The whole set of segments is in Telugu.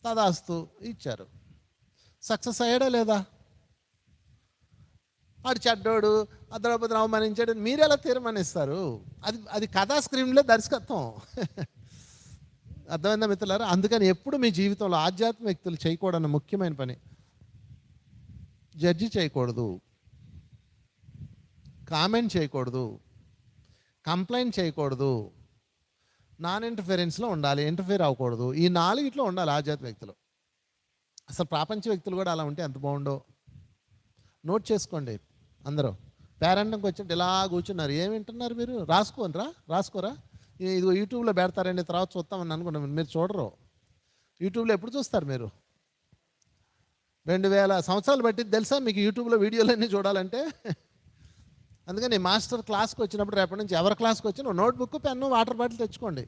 తదాస్తు ఇచ్చారు. సక్సెస్ అయ్యాడా లేదా? వాడు చెడ్డోడు, ద్రౌపదిని అవమానించాడు, మీరు ఎలా తీర్మానిస్తారు? అది అది కథా స్క్రీన్లో దర్శకత్వం. అర్థమైందా మిత్రులారా? అందుకని ఎప్పుడు మీ జీవితంలో ఆధ్యాత్మిక వ్యక్తులు చేయకూడని ముఖ్యమైన పని, జడ్జి చేయకూడదు, కామెంట్ చేయకూడదు, కంప్లైంట్ చేయకూడదు, నాన్ ఇంటర్ఫిరెన్స్లో ఉండాలి, ఇంటర్ఫియర్ అవ్వకూడదు. ఈ నాలుగిట్లో ఉండాలి ఆధ్యాత్మిక వ్యక్తులు. అసలు ప్రాపంచ వ్యక్తులు కూడా అలా ఉంటే ఎంత బాగుండో. నోట్ చేసుకోండి అందరూ. పేరెంట్కి వచ్చినట్టు ఇలా కూర్చున్నారు, ఏమి వింటున్నారు మీరు? రాసుకోరా. ఇది యూట్యూబ్లో పెడతారండి, తర్వాత చూస్తామని అనుకున్నాం. మీరు చూడరు. యూట్యూబ్లో ఎప్పుడు చూస్తారు మీరు? 2000 సంవత్సరాలు పట్టింది తెలుసా మీకు యూట్యూబ్లో వీడియోలన్నీ చూడాలంటే? అందుకని మాస్టర్ క్లాస్కి వచ్చినప్పుడు రేపటి నుంచి ఎవరి క్లాస్కి వచ్చినా నోట్బుక్, పెన్ను, వాటర్ బాటిల్ తెచ్చుకోండి.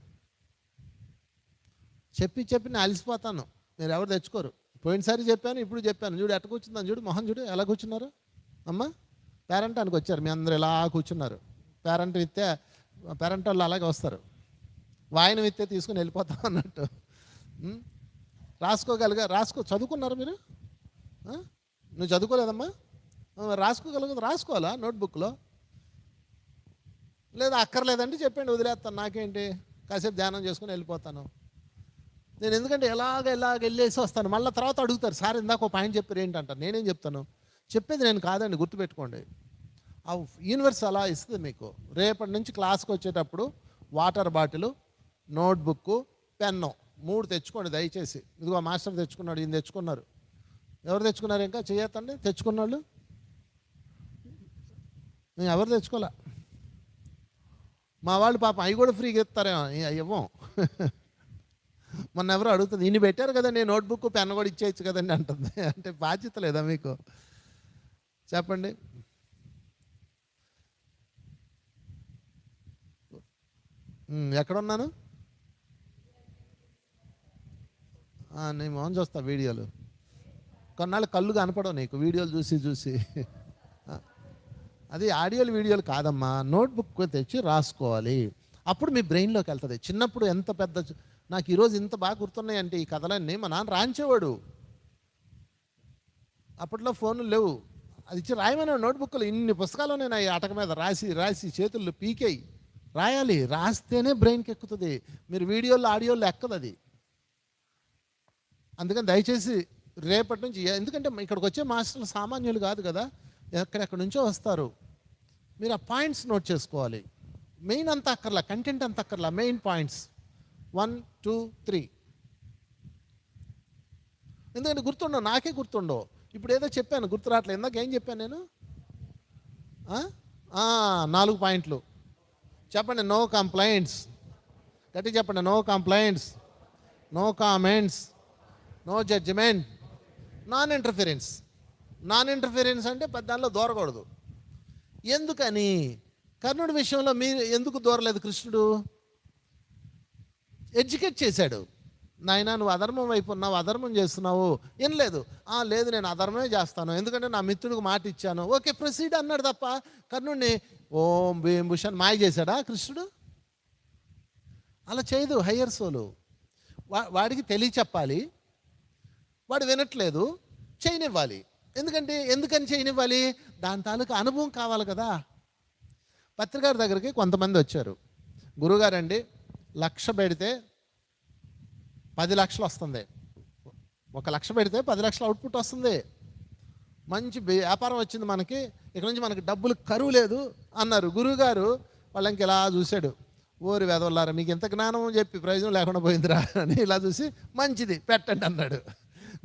చెప్పి నేను అలసిపోతాను, మీరు ఎవరు తెచ్చుకోరు. పోయినసారి చెప్పాను, ఇప్పుడు చెప్పాను. చూడు ఎట్ట కూర్చుందని, చూడు మొహం చూడు ఎలా కూర్చున్నారు. అమ్మ పేరెంట్ అని వచ్చారు, మీ అందరూ ఇలా కూర్చున్నారు. పేరెంట్ వాళ్ళు అలాగే వస్తారు, వాయిన విత్తే తీసుకుని వెళ్ళిపోతాం అన్నట్టు. చదువుకున్నారు మీరు? నువ్వు చదువుకోలేదమ్మా? రాసుకోవాలా నోట్బుక్లో? లేదా అక్కర్లేదంటే చెప్పండి, వదిలేస్తాను, నాకేంటి, కాసేపు ధ్యానం చేసుకుని వెళ్ళిపోతాను నేను. ఎందుకంటే ఎలాగ వెళ్ళేసి వస్తాను, మళ్ళీ తర్వాత అడుగుతారు, సార్ ఇందాక ఒక పాయింట్ చెప్పారు ఏంటంటారు. నేనేం చెప్తాను? చెప్పేది నేను కాదండి, గుర్తుపెట్టుకోండి. ఆ యూనివర్స్ అలా ఇస్తుంది మీకు. రేపటి నుంచి క్లాస్కి వచ్చేటప్పుడు వాటర్ బాటిల్, నోట్బుక్, పెన్ను 3 తెచ్చుకోండి దయచేసి. ఇదిగో మాస్టర్ తెచ్చుకున్నాడు, ఈయన తెచ్చుకున్నారు. ఎవరు తెచ్చుకున్నారు? ఇంకా చేయొద్దండి తెచ్చుకున్నాళ్ళు. నేను ఎవరు తెచ్చుకోలే. మా వాళ్ళు పాపం అవి కూడా ఫ్రీగా ఇస్తారేమో, ఇవ్వం. మొన్న ఎవరో అడుగుతుంది, ఇన్ని పెట్టారు కదండి నోట్బుక్, పెన్ కూడా ఇచ్చేయచ్చు కదండి అంటుంది. అంటే బాధ్యత లేదా మీకు? చెప్పండి. ఎక్కడున్నాను? నేను మొహం చూస్తా వీడియోలు. కొన్నాళ్ళు కళ్ళు కనపడవు నీకు వీడియోలు చూసి. అది ఆడియోలు వీడియోలు కాదమ్మా, నోట్బుక్ తెచ్చి రాసుకోవాలి. అప్పుడు మీ బ్రెయిన్లోకి వెళ్తుంది. చిన్నప్పుడు ఎంత పెద్ద, నాకు ఈరోజు ఇంత బాగా గుర్తున్నాయంటే ఈ కథలన్నీ మా నాన్న రాయించేవాడు. అప్పట్లో ఫోన్లు లేవు, అది ఇచ్చి రాయమని నోట్బుక్లో ఇన్ని పుస్తకాలు ఉన్నాయి. అటక మీద రాసి చేతుల్లో పీకేయి రాయాలి. రాస్తేనే బ్రెయిన్కి ఎక్కుతుంది. మీరు వీడియోలో ఆడియోలో ఎక్కదు అది. అందుకని దయచేసి రేపటి నుంచి, ఎందుకంటే ఇక్కడికి వచ్చే మాస్టర్లు సామాన్యులు కాదు కదా, ఎక్కడెక్కడి నుంచో వస్తారు. మీరు ఆ పాయింట్స్ నోట్ చేసుకోవాలి. మెయిన్ అంత అక్కర్లా, కంటెంట్ అంత అక్కర్లా, మెయిన్ పాయింట్స్ 1, 2, 3. ఎందుకంటే గుర్తుండవు, నాకే గుర్తుండవు. ఇప్పుడు ఏదో చెప్పాను గుర్తు రావట్లేదు. ఇందాక ఏం చెప్పాను నేను? 4 పాయింట్లు చెప్పండి. నో కంప్లైంట్స్, గట్టి చెప్పండి. No complaints, no comments, no judgement, non interference. Non interference అంటే దానిలో దూరకూడదు. ఎందుకని? కర్ణుడి విషయంలో మీరు ఎందుకు దూరలేదు? కృష్ణుడు ఎడ్యుకేట్ చేశాడు. నాయనా నువ్వు అధర్మం వైపు ఉన్నావు, అధర్మం చేస్తున్నావు. ఏం లేదు, లేదు నేను అధర్మమే చేస్తాను, ఎందుకంటే నా మిత్రుడికి మాట ఇచ్చాను, ఓకే ప్రొసీడ్ అన్నాడు తప్ప కర్ణుడిని ఓం భీం భూషణ్ మాయ చేశాడా కృష్ణుడు? అలా చేయదు హయ్యర్ సోలు. వాడికి తెలియ చెప్పాలి, వాడు వినట్లేదు, చేయనివ్వాలి. ఎందుకని చేయనివ్వాలి? దాని తాలూకు అనుభవం కావాలి కదా. పత్రికారి దగ్గరికి కొంతమంది వచ్చారు. గురువుగారండి 1,00,000 పెడితే 10 లక్షలు వస్తుంది, 1,00,000 పెడితే 10 లక్షల అవుట్పుట్ వస్తుంది, మంచి వ్యాపారం వచ్చింది మనకి, ఇక్కడ నుంచి మనకి డబ్బులు కరువు లేదు అన్నారు. గురువుగారు వాళ్ళకి ఇలా చూశాడు, ఓరి వెదవల్లారా మీకు ఎంత జ్ఞానం చెప్పి ప్రయోజనం లేకుండా పోయిందిరా అని ఇలా చూసి మంచిది పెట్టండి అన్నాడు.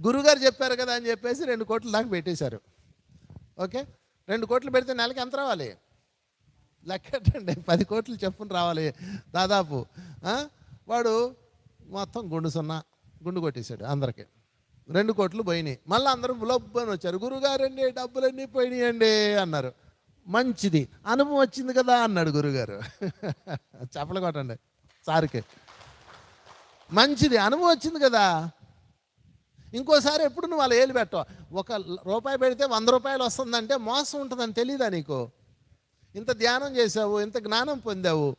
గురువుగారు చెప్పారు కదా అని చెప్పేసి 2 కోట్ల దాకా పెట్టేశారు. ఓకే, 2 కోట్లు పెడితే నెలకి ఎంత రావాలి? లెక్కటండి, 10 కోట్లు చెప్పుని రావాలి దాదాపు. వాడు మొత్తం గుండు కొట్టేశాడు అందరికి. 2 కోట్లు పోయినాయి. మళ్ళీ అందరూ బులబ్బని వచ్చారు, గురుగారండి డబ్బులన్నీ పోయినాయండి అన్నారు. మంచిది, అనుభవం వచ్చింది కదా అన్నాడు గురుగారు. చెప్పలు కొట్టండి సార్కి. మంచిది, అనుభవం వచ్చింది కదా, ఇంకోసారి ఎప్పుడు నువ్వు అలా ఏలు పెట్టవు. 1 రూపాయి పెడితే 100 రూపాయలు వస్తుందంటే మోసం ఉంటుందని తెలీదా నీకు? ఇంత ధ్యానం చేసావు, ఇంత జ్ఞానం పొందావు,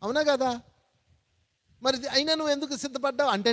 అవునా కదా? మరి అయినా నువ్వు ఎందుకు సిద్ధపడ్డావు అంటే